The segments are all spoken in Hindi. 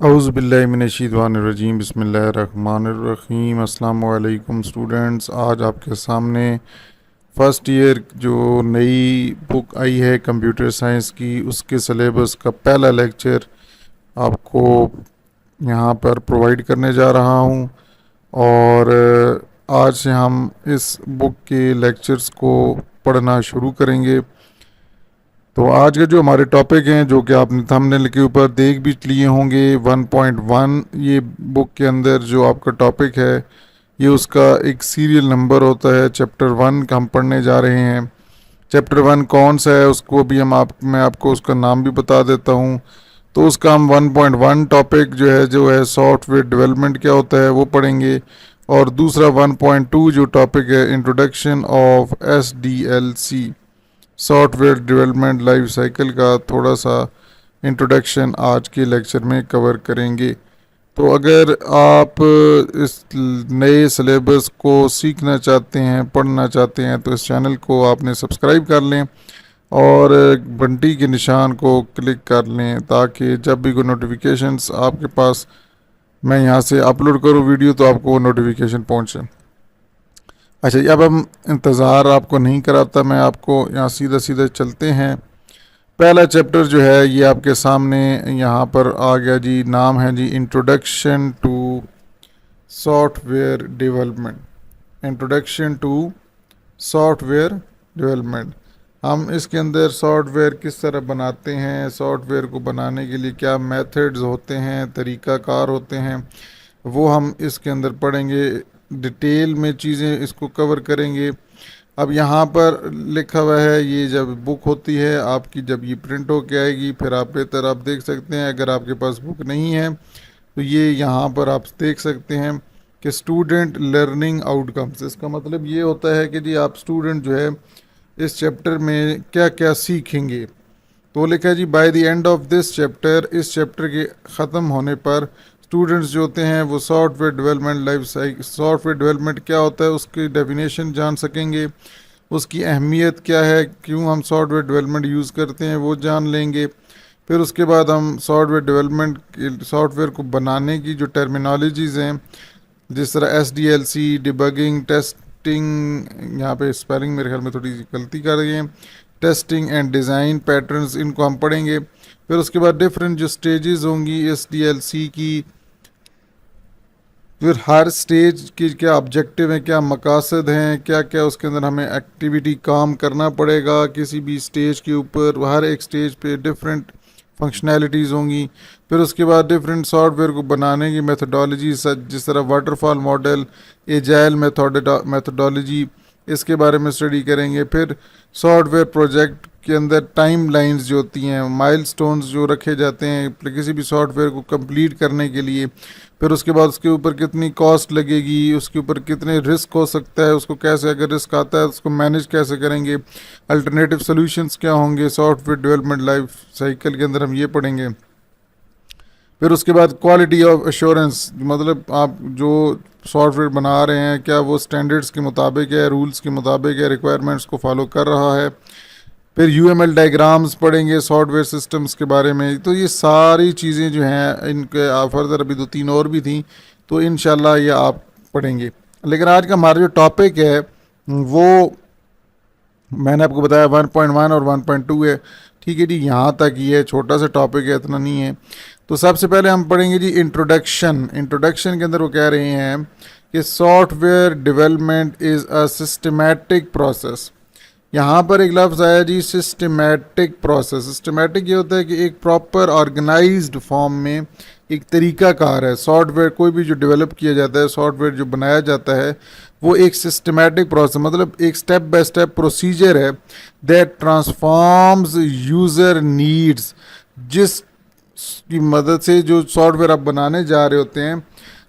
औज़ुबिल्लाहिमिनश्शैतानिर्रजीम बिस्मिल्लाहिर्रहमानिर्रहीम। अस्सलामु अलैकुम स्टूडेंट्स। आज आपके सामने फ़र्स्ट ईयर जो नई बुक आई है कंप्यूटर साइंस की, उसके सिलेबस का पहला लेक्चर आपको यहाँ पर प्रोवाइड करने जा रहा हूँ। और आज से हम इस बुक के लेक्चर्स को पढ़ना शुरू करेंगे। तो आज के जो हमारे टॉपिक हैं, जो कि आपने थंबनेल के ऊपर देख भी लिए होंगे, 1.1 ये बुक के अंदर जो आपका टॉपिक है, ये उसका एक सीरियल नंबर होता है। चैप्टर 1 का हम पढ़ने जा रहे हैं। चैप्टर 1 कौन सा है उसको भी मैं आपको उसका नाम भी बता देता हूँ। तो उसका हम 1.1 टॉपिक जो है सॉफ्टवेयर डेवलपमेंट क्या होता है वो पढ़ेंगे। और दूसरा 1.2 जो टॉपिक है, introduction of SDLC, software development life cycle का थोड़ा सा इंट्रोडक्शन आज के लेक्चर में कवर करेंगे। तो अगर आप इस नए सिलेबस को सीखना चाहते हैं, पढ़ना चाहते हैं, तो इस चैनल को आपने सब्सक्राइब कर लें और घंटी के निशान को क्लिक कर लें, ताकि जब भी कोई नोटिफिकेशंस आपके पास मैं यहाँ से अपलोड करूँ वीडियो, तो आपको वो नोटिफिकेशन पहुँचे। अच्छा, अब हम इंतज़ार आपको नहीं कराता, मैं आपको यहाँ सीधा सीधा चलते हैं। पहला चैप्टर जो है ये आपके सामने यहाँ पर आ गया जी। नाम है जी introduction to software development. Introduction to software development. हम इसके अंदर सॉफ्टवेयर किस तरह बनाते हैं, सॉफ्टवेयर को बनाने के लिए क्या मेथड्स होते हैं, तरीक़ाकार होते हैं, वो हम इसके अंदर पढ़ेंगे। डिटेल में चीज़ें इसको कवर करेंगे। अब यहाँ पर लिखा हुआ है, ये जब बुक होती है आपकी, जब ये प्रिंट होके आएगी, फिर आप बेहतर आप देख सकते हैं। अगर आपके पास बुक नहीं है तो ये यहाँ पर आप देख सकते हैं कि स्टूडेंट लर्निंग आउटकम्स। इसका मतलब ये होता है कि जी आप स्टूडेंट जो है इस चैप्टर में क्या क्या सीखेंगे। तो लिखा है जी, by the end of this chapter, इस चैप्टर के ख़त्म होने पर स्टूडेंट्स जो होते हैं वो software development life cycle, software development क्या होता है उसकी डेफिनेशन जान सकेंगे, उसकी अहमियत क्या है, क्यों हम सॉफ्टवेयर डेवलपमेंट यूज़ करते हैं वो जान लेंगे। फिर उसके बाद हम सॉफ्टवेयर डेवलपमेंट सॉफ्टवेयर को बनाने की जो टर्मिनोलॉजीज़ हैं, जिस तरह SDLC, डिबगिंग, टेस्टिंग, यहाँ पे स्पेलिंग मेरे ख्याल में थोड़ी गलती कर रही है, टेस्टिंग एंड डिज़ाइन पैटर्न्स, इनको हम पढ़ेंगे। फिर उसके बाद डिफरेंट जो स्टेजेस होंगी SDLC की, फिर हर स्टेज की क्या ऑब्जेक्टिव हैं, क्या मकासद हैं, क्या क्या उसके अंदर हमें एक्टिविटी काम करना पड़ेगा किसी भी स्टेज के ऊपर। हर एक स्टेज पे डिफरेंट फंक्शनैलिटीज़ होंगी। फिर उसके बाद डिफरेंट सॉफ्टवेयर को बनाने की मेथडोलॉजी, जिस तरह वाटरफॉल मॉडल, एजाइल मेथडोलॉजी, इसके बारे में स्टडी करेंगे। फिर सॉफ्टवेयर प्रोजेक्ट के अंदर टाइम लाइन्स जो होती हैं, माइलस्टोन्स जो रखे जाते हैं किसी भी सॉफ्टवेयर को कंप्लीट करने के लिए। फिर उसके बाद उसके ऊपर कितनी कॉस्ट लगेगी, उसके ऊपर कितने रिस्क हो सकता है, उसको कैसे, अगर रिस्क आता है उसको मैनेज कैसे करेंगे, अल्टरनेटिव सॉल्यूशंस क्या होंगे सॉफ्टवेयर डेवलपमेंट लाइफ साइकिल के अंदर, हम ये पढ़ेंगे। फिर उसके बाद क्वालिटी ऑफ एश्योरेंस, मतलब आप जो सॉफ्टवेयर बना रहे हैं क्या वो स्टैंडर्ड्स के मुताबिक है, रूल्स के मुताबिक है, रिक्वायरमेंट्स को फॉलो कर रहा है। फिर UML डायग्राम्स पढ़ेंगे सॉफ्टवेयर सिस्टम्स के बारे में। तो ये सारी चीज़ें जो हैं, इनके फर्दर अभी 2-3 और भी थी, तो इंशाल्लाह ये आप पढ़ेंगे। लेकिन आज का हमारा जो टॉपिक है वो मैंने आपको बताया 1.1 और 1.2 है। ठीक है जी, यहाँ तक ही है, छोटा सा टॉपिक है, इतना नहीं है। तो सबसे पहले हम पढ़ेंगे जी इंट्रोडक्शन। इंट्रोडक्शन के अंदर वो कह रहे हैं कि software development is a systematic process. यहाँ पर एक लफ्ज़ आया जी, सिस्टमैटिक प्रोसेस। सिस्टमैटिक ये होता है कि एक प्रॉपर ऑर्गेनाइज्ड फॉर्म में एक तरीक़ाकार है। सॉफ्टवेयर कोई भी जो डेवलप किया जाता है, सॉफ्टवेयर जो बनाया जाता है, वो एक सिस्टमैटिक प्रोसेस, मतलब एक स्टेप बाय स्टेप प्रोसीजर है दैट ट्रांसफॉर्म्स यूज़र नीड्स, जिसकी मदद से जो सॉफ्टवेयर आप बनाने जा रहे होते हैं,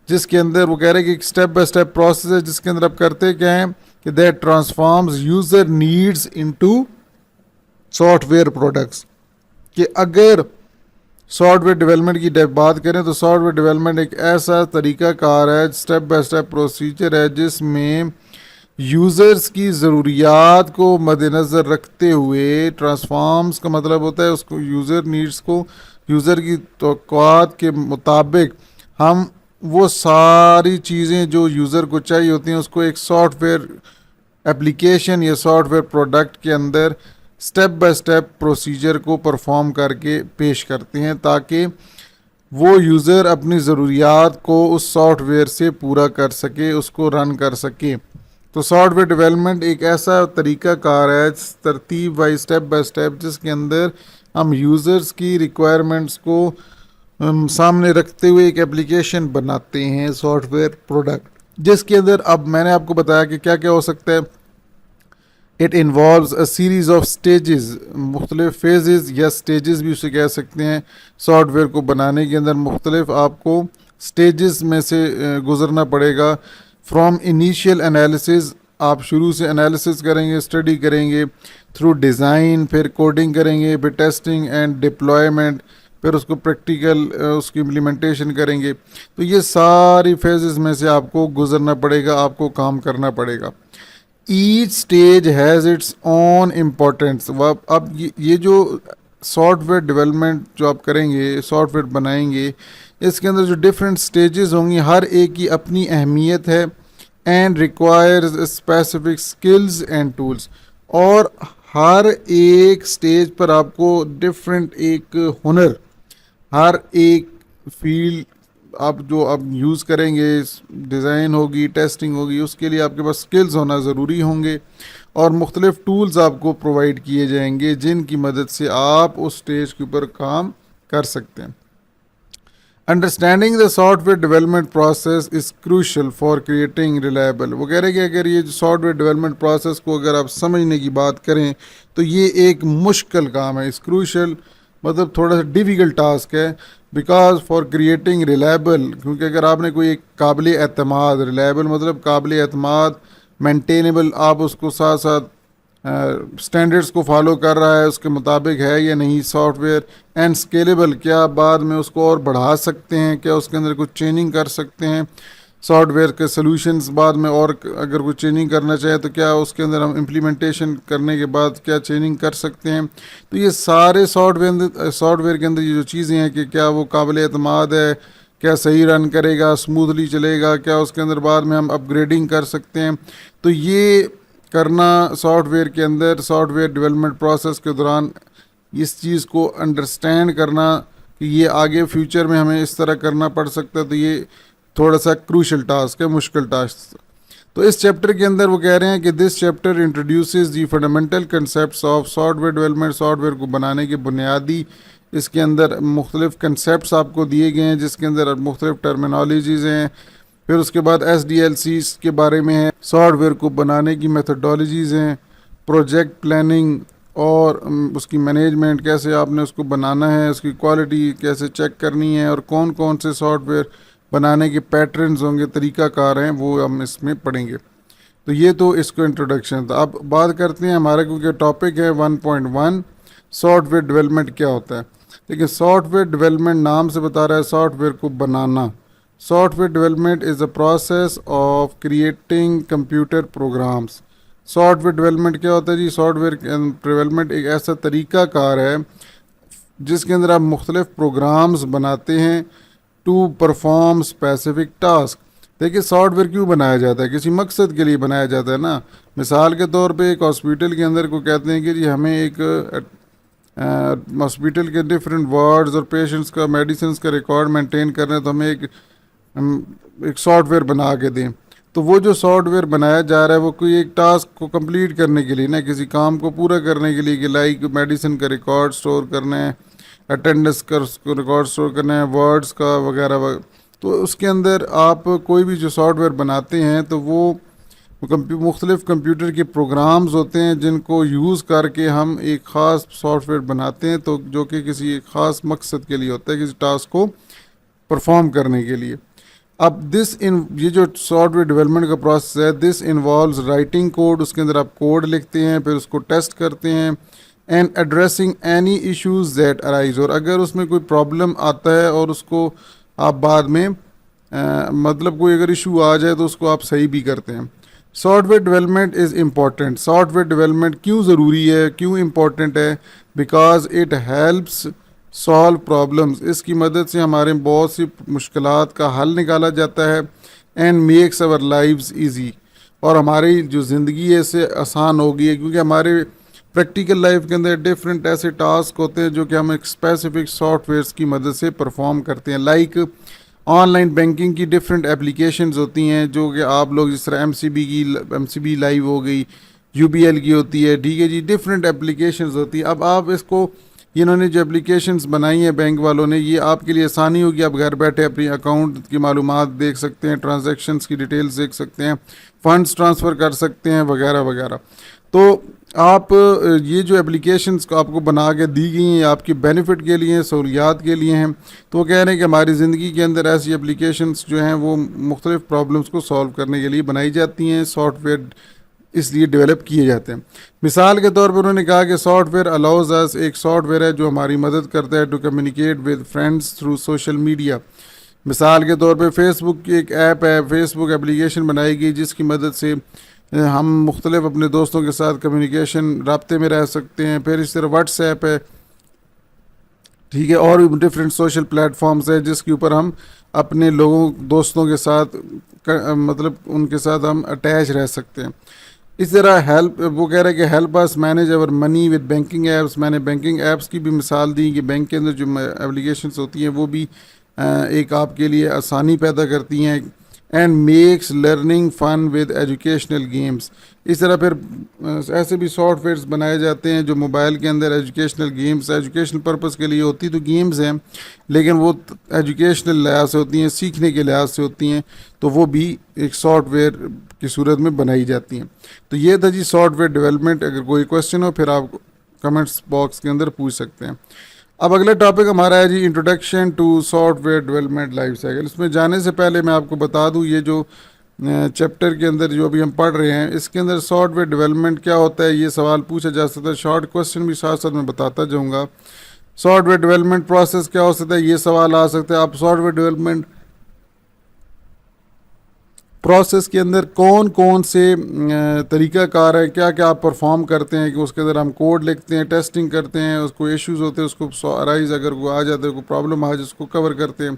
जिसके अंदर वो कह रहे हैं कि एक स्टेप बाय स्टेप प्रोसेस है, जिसके अंदर आप करते क्या हैं कि that transforms user needs into software products. कि अगर सॉफ्टवेयर डेवलपमेंट की बात करें तो सॉफ्टवेयर डेवलपमेंट एक ऐसा तरीक़ाकार है, स्टेप बाय स्टेप प्रोसीजर है, जिसमें यूज़र्स की ज़रूरियात को मद्देनज़र रखते हुए, ट्रांसफॉर्म्स का मतलब होता है उसको यूज़र नीड्स को यूज़र की तवक्कुआत के मुताबिक हम वो सारी चीज़ें जो यूज़र को चाहिए होती हैं उसको एक सॉफ्टवेयर एप्लीकेशन या सॉफ्टवेयर प्रोडक्ट के अंदर स्टेप बाय स्टेप प्रोसीजर को परफॉर्म करके पेश करते हैं ताकि वो यूज़र अपनी ज़रूरियात को उस सॉफ्टवेयर से पूरा कर सके, उसको रन कर सके। तो सॉफ्टवेयर डेवलपमेंट एक ऐसा तरीका कार है तरतीब बाई स्टेप बाय स्टेप जिसके अंदर हम यूज़र्स की रिक्वायरमेंट्स को सामने रखते हुए एक एप्लीकेशन बनाते हैं सॉफ्टवेयर प्रोडक्ट, जिसके अंदर अब मैंने आपको बताया कि क्या क्या हो सकता है। It involves a series of stages, मुख्तलिफ फेजेस या स्टेजेस भी उसे कह सकते हैं। सॉफ्टवेयर को बनाने के अंदर मुख्तलिफ आपको स्टेजेस में से गुजरना पड़ेगा। फ्रॉम इनिशियल एनालिसिस, आप शुरू से एनालिसिस करेंगे, स्टडी करेंगे, थ्रू डिज़ाइन, फिर कोडिंग करेंगे, फिर टेस्टिंग एंड डिप्लॉयमेंट, फिर उसको प्रैक्टिकल उसकी इम्प्लीमेंटेशन करेंगे। तो ये सारी फेजेस में से आपको गुजरना पड़ेगा, आपको काम करना पड़ेगा। Each stage has its own importance. अब ये जो सॉफ्टवेयर डेवलपमेंट जो आप करेंगे, सॉफ्टवेयर बनाएंगे, इसके अंदर जो डिफरेंट स्टेजेस होंगी हर एक की अपनी अहमियत है and requires specific skills and tools. और हर एक स्टेज पर आपको डिफरेंट एक हुनर, हर एक फील्ड आप जो आप यूज़ करेंगे, डिज़ाइन होगी, टेस्टिंग होगी, उसके लिए आपके पास स्किल्स होना ज़रूरी होंगे और मुख्तलिफ टूल्स आपको प्रोवाइड किए जाएंगे जिनकी मदद से आप उस स्टेज के ऊपर काम कर सकते हैं। Understanding the software development process is crucial for creating reliable. वो कह रहे हैं कि अगर ये जो सॉफ्टवेयर डेवलपमेंट प्रोसेस को अगर आप समझने की बात करें तो ये एक मुश्किल काम है। इस क्रूशल मतलब थोड़ा सा डिफ़िकल्ट टास्क है, बिकॉज फॉर क्रिएटिंग रिलायबल, क्योंकि अगर आपने कोई एक काबिल एतमाद, रिलायबल मतलब काबिल एतमाद, मेंटेनेबल, आप उसको साथ साथ स्टैंडर्ड्स को फॉलो कर रहा है, उसके मुताबिक है या नहीं सॉफ्टवेयर, एंड स्केलेबल, क्या बाद में उसको और बढ़ा सकते हैं, क्या उसके अंदर कुछ चेंजिंग कर सकते हैं सॉफ्टवेयर के सॉल्यूशंस बाद में, और अगर कोई चेंजिंग करना चाहे तो क्या उसके अंदर हम इम्प्लीमेंटेशन करने के बाद क्या चेंजिंग कर सकते हैं। तो ये सारे सॉफ्टवेयर के अंदर ये जो चीज़ें हैं कि क्या वो काबिल एतमाद है, क्या सही रन करेगा, स्मूथली चलेगा, क्या उसके अंदर बाद में हम अपग्रेडिंग कर सकते हैं। तो ये करना सॉफ्टवेयर के अंदर, सॉफ्टवेयर डेवलपमेंट प्रोसेस के दौरान इस चीज़ को अंडरस्टैंड करना कि ये आगे फ्यूचर में हमें इस तरह करना पड़ सकता है, तो ये थोड़ा सा क्रूशल टास्क है, मुश्किल टास्क। तो इस चैप्टर के अंदर वो कह रहे हैं कि this chapter introduces the fundamental concepts of software development. Software को बनाने के बुनियादी इसके अंदर मुख्तलिफ कंसेप्ट्स आपको दिए गए हैं जिसके अंदर मुख्तलिफ टर्मिनोलॉजीज़ हैं। फिर उसके बाद SDLCs के बारे में है, सॉफ्टवेयर को बनाने की मेथडोलॉजीज़ हैं, प्रोजेक्ट प्लानिंग और उसकी मैनेजमेंट, कैसे आपने उसको बनाना है, उसकी क्वालिटी कैसे चेक करनी है, और कौन कौन से सॉफ्टवेयर बनाने के पैटर्न्स होंगे, तरीक़ाकार हैं, वो हम इसमें पढ़ेंगे। तो ये तो इसको इंट्रोडक्शन था। अब बात करते हैं हमारा, क्योंकि टॉपिक है 1.1 सॉफ्टवेयर डेवलपमेंट क्या होता है। देखिए सॉफ्टवेयर डेवलपमेंट नाम से बता रहा है सॉफ्टवेयर को बनाना। Software development is a process of creating computer programs. Software development क्या होता है जी? सॉफ्टवेयर डेवलपमेंट एक ऐसा तरीक़ा कार है जिसके अंदर आप मुख्तलिफ प्रोग्राम्स बनाते हैं टू परफॉर्म स्पेसिफिक टास्क। देखिए सॉफ्टवेयर क्यों बनाया जाता है? किसी मकसद के लिए बनाया जाता है ना। मिसाल के तौर पे एक हॉस्पिटल के अंदर को कहते हैं कि जी हमें एक हॉस्पिटल के डिफरेंट वार्ड्स और पेशेंट्स का मेडिसिन का रिकॉर्ड मेंटेन करना है, तो हमें एक सॉफ्टवेयर बना के दें। तो वो जो सॉफ्टवेयर बनाया जा रहा है वो कोई एक टास्क को कंप्लीट करने के लिए ना, किसी काम को पूरा करने के लिए, कि लाइक मेडिसिन का रिकॉर्ड स्टोर करना है, अटेंडेंस का रिकॉर्ड स्टोर करना है, वर्ड्स का वगैरह। तो उसके अंदर आप कोई भी जो सॉफ्टवेयर बनाते हैं तो वो मुख्तलिफ़ कंप्यूटर के प्रोग्राम्स होते हैं जिनको यूज़ करके हम एक ख़ास सॉफ्टवेयर बनाते हैं, तो जो कि किसी एक ख़ास मकसद के लिए होता है, किसी टास्क को परफॉर्म करने के लिए। अब ये जो सॉफ्टवेयर डेवलपमेंट का प्रोसेस है, दिस इन्वॉल्व्स राइटिंग कोड। उसके अंदर आप कोड लिखते हैं, फिर उसको टेस्ट करते हैं, and addressing any issues that arise. और अगर उसमें कोई प्रॉब्लम आता है और उसको आप बाद में मतलब कोई अगर इशू आ जाए तो उसको आप सही भी करते हैं। Software development is important. Software development क्यों ज़रूरी है, क्यों इम्पॉर्टेंट है? Because it helps solve problems, इसकी मदद से हमारे बहुत सी मुश्किलात का हल निकाला जाता है। And makes our lives easy, और हमारी जो ज़िंदगी है इससे आसान हो गई है, क्योंकि हमारे प्रैक्टिकल लाइफ के अंदर डिफरेंट ऐसे टास्क होते हैं जो कि हम एक स्पेसिफिक सॉफ्टवेयर्स की मदद से परफॉर्म करते हैं। लाइक ऑनलाइन बैंकिंग की डिफरेंट एप्लीकेशंस होती हैं जो कि आप लोग जिस तरह एमसीबी लाइव हो गई, यूबीएल की होती है, ठीक है जी, डिफरेंट एप्लीकेशंस होती है। अब आप इसको, इन्होंने जो एप्लीकेशंस बनाई हैं बैंक वालों ने, ये आपके लिए आसानी होगी, आप घर बैठे अपनी अकाउंट की मालूमात देख सकते हैं, ट्रांजैक्शंस की डिटेल्स देख सकते हैं, फंड्स ट्रांसफ़र कर सकते हैं वगैरह वगैरह। तो आप ये जो एप्लीकेशंस को आपको बना के दी गई हैं आपकी बेनिफिट के लिए, सहूलियात के लिए हैं। तो वो कह रहे हैं कि हमारी ज़िंदगी के अंदर ऐसी एप्लीकेशंस जो हैं वो मुख्तलिफ़ प्रॉब्लम्स को सॉल्व करने के लिए बनाई जाती हैं, सॉफ्टवेयर इसलिए डेवलप किए जाते हैं। मिसाल के तौर पर उन्होंने कहा कि सॉफ्टवेयर अलाउज अस, एक सॉफ्टवेयर है जो हमारी मदद करता है to communicate with friends through social media. मिसाल के तौर पे फेसबुक की एक ऐप है, फेसबुक एप्लीकेशन बनाई गई जिसकी मदद से हम मुख्तलिफ अपने दोस्तों के साथ कम्युनिकेशन राब्ते में रह सकते हैं। फिर इस तरह व्हाट्सएप है, ठीक है, और भी डिफरेंट सोशल प्लेटफॉर्म्स है जिसके ऊपर हम अपने लोगों दोस्तों के साथ मतलब उनके साथ हम अटैच रह सकते हैं। इस तरह हेल्प, वो कह रहे हैं कि help us manage our money with banking apps. मैंने बैंकिंग ऐप्स की भी मिसाल दी कि बैंक के अंदर जो एप्लीकेशंस होती हैं वो भी एक आपके लिए आसानी पैदा करती हैं। And makes learning fun with educational games. इस तरह फिर ऐसे भी सॉफ्टवेयर्स बनाए जाते हैं जो मोबाइल के अंदर एजुकेशनल गेम्स, एजुकेशनल पर्पस के लिए होती तो गेम्स हैं, लेकिन वो एजुकेशनल लिहाज से होती हैं, सीखने के लिहाज से होती हैं, तो वो भी एक सॉफ्टवेयर की सूरत में बनाई जाती हैं। तो ये था जी सॉफ्टवेयर डेवलपमेंट। अगर कोई क्वेश्चन हो फिर आप कमेंट्स बॉक्स के अंदर पूछ सकते हैं। अब अगला टॉपिक हमारा है जी introduction to software development life cycle. इसमें जाने से पहले मैं आपको बता दूं ये जो चैप्टर के अंदर जो अभी हम पढ़ रहे हैं इसके अंदर सॉफ्टवेयर डेवलपमेंट क्या होता है ये सवाल पूछा जा सकता है। शॉर्ट क्वेश्चन भी साथ साथ मैं बताता जाऊंगा। सॉफ्टवेयर डेवलपमेंट प्रोसेस क्या हो सकता है ये सवाल आ सकता है। आप सॉफ्टवेयर डेवलपमेंट प्रोसेस के अंदर कौन कौन से तरीक़ाकार है, क्या क्या आप परफॉर्म करते हैं कि उसके अंदर हम कोड लिखते हैं, टेस्टिंग करते हैं, उसको इश्यूज होते हैं उसको अराइज अगर वो आ जाते हैं, कोई प्रॉब्लम आ जाए उसको कवर करते हैं।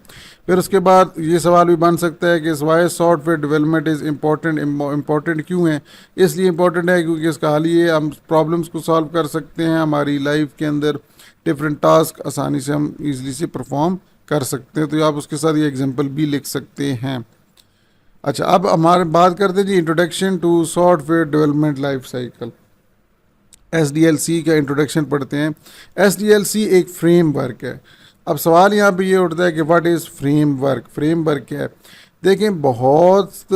फिर उसके बाद ये सवाल भी बन सकता है कि why software development is important क्यों है। इसलिए इम्पॉर्टेंट है क्योंकि इसका हाल ये हम प्रॉब्लम्स को सॉल्व कर सकते हैं, हमारी लाइफ के अंदर डिफरेंट टास्क आसानी से हम ईज़िली से परफॉर्म कर सकते हैं। तो आप उसके साथ ये एग्जाम्पल भी लिख सकते हैं। अच्छा, अब हमारे बात करते हैं जी introduction to software development life cycle. SDLC का इंट्रोडक्शन पढ़ते हैं। एसडीएलसी एक फ्रेमवर्क है। अब सवाल यहाँ पे ये उठता है कि व्हाट इज़ फ्रेमवर्क। फ्रेमवर्क क्या है? देखें, बहुत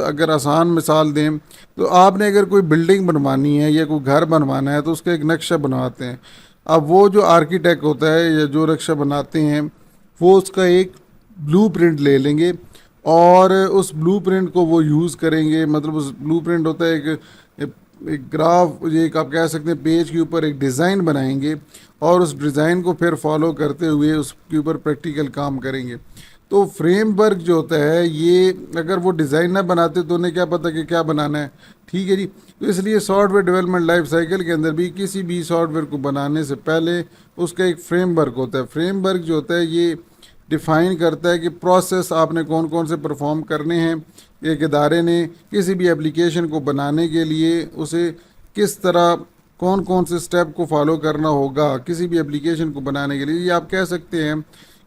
अगर आसान मिसाल दें तो आपने अगर कोई बिल्डिंग बनवानी है या कोई घर बनवाना है तो उसका एक नक्शा बनवाते हैं। अब वो जो आर्किटेक्ट होता है या जो नक्शा बनाते हैं वो उसका एक ब्लूप्रिंट ले लेंगे और उस ब्लूप्रिंट को वो यूज़ करेंगे। मतलब उस ब्लूप्रिंट होता है एक ग्राफ, ये एक आप कह सकते हैं पेज के ऊपर एक डिज़ाइन बनाएंगे और उस डिज़ाइन को फिर फॉलो करते हुए उसके ऊपर प्रैक्टिकल काम करेंगे। तो फ्रेमवर्क जो होता है ये अगर वो डिज़ाइन ना बनाते तो उन्हें क्या पता कि क्या बनाना है, ठीक है जी। तो इसलिए सॉफ्टवेयर डेवलपमेंट लाइफ साइकिल के अंदर भी किसी भी सॉफ्टवेयर को बनाने से पहले उसका एक फ्रेमवर्क होता है। फ्रेमवर्क जो होता है ये डिफ़ाइन करता है कि प्रोसेस आपने कौन कौन से परफॉर्म करने हैं। एक इदारे ने किसी भी एप्लीकेशन को बनाने के लिए उसे किस तरह कौन कौन से स्टेप को फॉलो करना होगा किसी भी एप्लीकेशन को बनाने के लिए। ये आप कह सकते हैं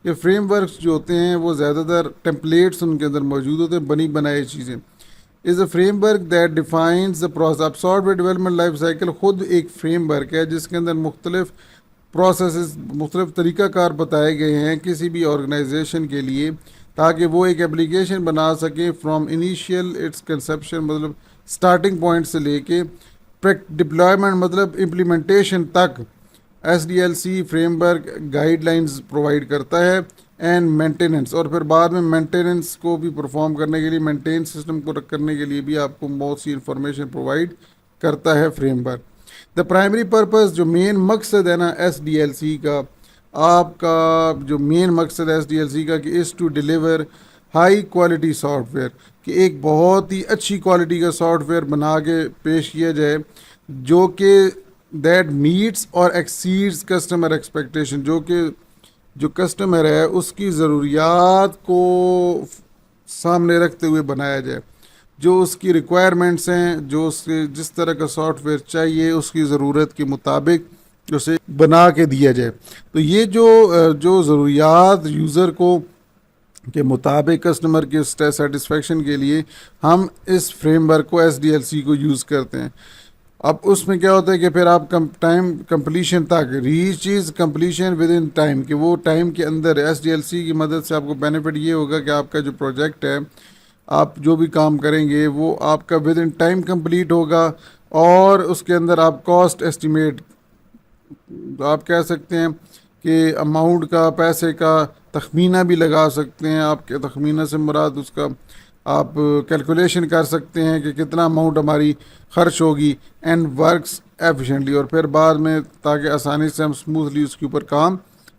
कि फ्रेमवर्क्स जो होते हैं वो ज़्यादातर टेम्पलेट्स उनके अंदर मौजूद होते हैं, बनी बनाई चीज़ें। Is a framework that defines the process. अब सॉफ्टवेयर डेवलपमेंट लाइफ साइकिल खुद एक फ्रेमवर्क है जिसके अंदर मुख्तलिफ प्रोसेस, मुख्तलिफ तरीक़ाकार बताए गए हैं किसी भी ऑर्गेनाइजेशन के लिए ताकि वो एक एप्लीकेशन बना सके फ्रॉम इनिशियल इट्स कंसेप्शन, मतलब स्टार्टिंग पॉइंट से लेके डिप्लॉयमेंट मतलब इम्प्लीमेंटेशन तक। एसडीएलसी फ्रेमवर्क गाइडलाइंस प्रोवाइड करता है एंड मेंटेनेंस, और फिर बाद में मेंटेनेंस को भी परफॉर्म करने के लिए, मेंटेन सिस्टम को करने के लिए भी आपको बहुत सी इंफॉर्मेशन प्रोवाइड करता है फ्रेमवर्क। द प्राइमरी पर्पस, जो मेन मकसद है ना एसडीएलसी का, आपका जो मेन मकसद है एसडीएलसी का कि is to deliver high quality software, कि एक बहुत ही अच्छी क्वालिटी का सॉफ्टवेयर बना के पेश किया जाए जो कि दैट मीट्स और एक्सीड्स कस्टमर एक्सपेक्टेशन, जो कि जो कस्टमर है उसकी ज़रूरियात को सामने रखते हुए बनाया जाए, जो उसकी रिक्वायरमेंट्स हैं, जो उसके जिस तरह का सॉफ्टवेयर चाहिए उसकी ज़रूरत के मुताबिक उसे बना के दिया जाए। तो ये जो ज़रूरियात यूज़र को के मुताबिक कस्टमर के सेटिस्फेक्शन के लिए हम इस फ्रेमवर्क को SDLC को यूज़ करते हैं। अब उसमें क्या होता है कि फिर आप टाइम कंप्लीशन तक reach is completion with in time, कि वो टाइम के अंदर SDLC की मदद से आपको बेनिफिट ये होगा कि आपका जो प्रोजेक्ट है, आप जो भी काम करेंगे वो आपका विद इन टाइम कंप्लीट होगा। और उसके अंदर आप कॉस्ट एस्टिमेट, तो आप कह सकते हैं कि अमाउंट का, पैसे का तखमीना भी लगा सकते हैं। आपके तखमीना से मुराद उसका आप कैलकुलेशन कर सकते हैं कि कितना अमाउंट हमारी खर्च होगी, एंड वर्क्स एफिशिएंटली, और फिर बाद में ताकि आसानी से हम स्मूथली उसके ऊपर काम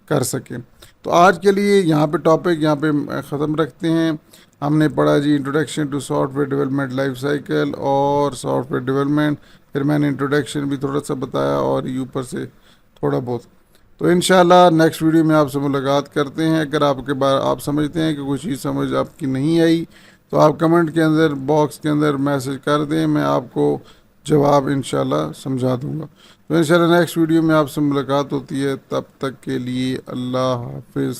कर सकें। तो आज के लिए यहाँ पे टॉपिक यहाँ पे ख़त्म रखते हैं। हमने पढ़ा जी introduction to software development life cycle और सॉफ्टवेयर डेवलपमेंट, फिर मैंने इंट्रोडक्शन भी थोड़ा सा बताया और ये ऊपर से थोड़ा बहुत। तो इंशाल्लाह नेक्स्ट वीडियो में आपसे मुलाकात करते हैं। अगर आपके बार आप समझते हैं कि कोई चीज़ समझ आपकी नहीं आई तो आप कमेंट के अंदर बॉक्स के अंदर मैसेज कर दें, मैं आपको जवाब इंशाल्लाह समझा दूंगा। तो इंशाल्लाह नेक्स्ट वीडियो में आपसे मुलाकात होती है, तब तक के लिए अल्लाह हाफिज़।